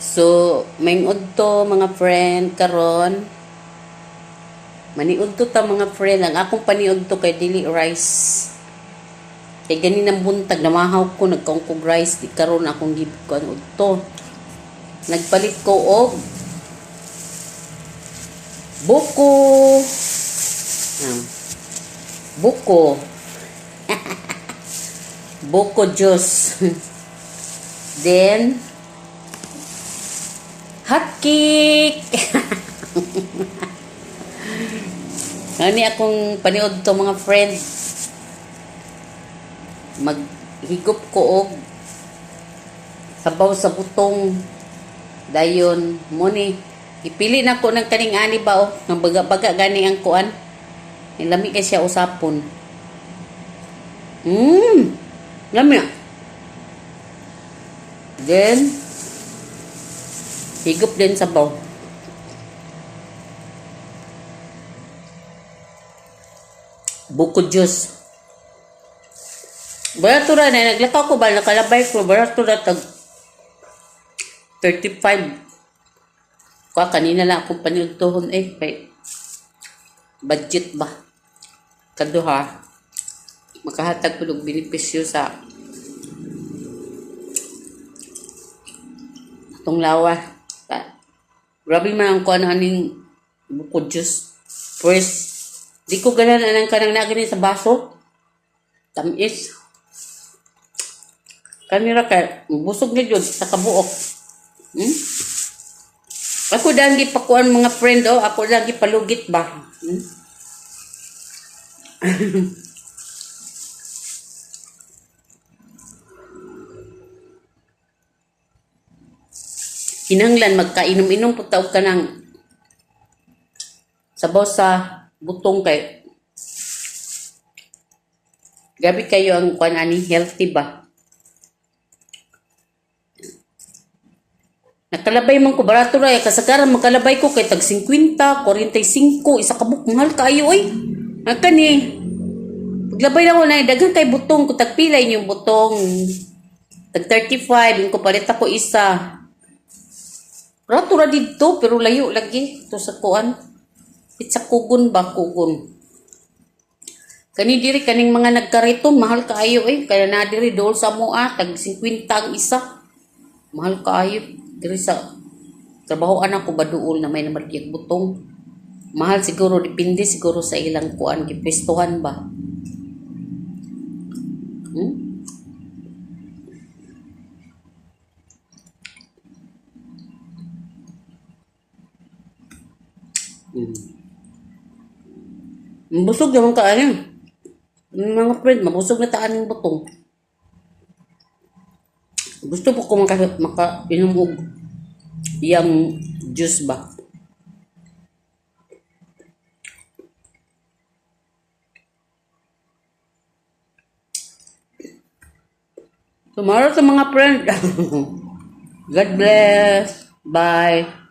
So, mayngod to mga friend karon. Maniud to ta mga friend. Ang akong paniud to kay dili rice. Kay ganinang buntag namahaw ko nagkaungkog rice di karon akong gibkuan udto. Nagpalit ko og buko. Buko. Buko juice. Then hot cake. Ani akong paniod to mga friend. Maghigop ko og sabaw sa butong. Dayon mo ni ipili na ko ng kaning ani ba o ng baga-baga gani ang kuan. Lami kay siya usapon. Lami. Then higop din sabaw. Buko juice. Barato ra na naglakaw ko ba nakalabay ko barato ra tag 35. Kuha kanina lang akong panigtuhon kay budget ba. Kaduha makahatag ko og benepisyo sa atong lawa. Grabe man ang kuan aning buko juice. First di ko ganan anang kanang nagini sa baso. Tamis. Kanira kay busog ni jud sa kabuok. Ako dang gipakuan mga friend ako lang gipalugit ba. Kinahanglan magkainom-inom pud taog kanang sabaw sa butong kay gabi kayo ang kuan ani healthy ba. Nakalabay man ko barato ra kasagaran makalabay ko kay tag 50, 45 isa ka buk mahal kaayo oy. Kani paglabay na ko na daghan kay butong ko tag pilay yung butong tag 35 ko palit ako isa. Barato ra didto pero layo lagi to sa kuan. Pizza kugon ba kugon. Kani diri kaning mga nagkariton mahal kaayo kaya na diri dol sa moa tag 50 ang isa. Mahal kaayo diri sa trabahoan ako ba duol na may namarkiyag butong. Mahal siguro depende siguro sa ilang kuan gipwestuhan ba. Busog naman ka mga friend, mabusog na taan yung butong. Gusto po ko maka-inom og yung juice ba. Tomorrow sa mga friend. God bless. Bye.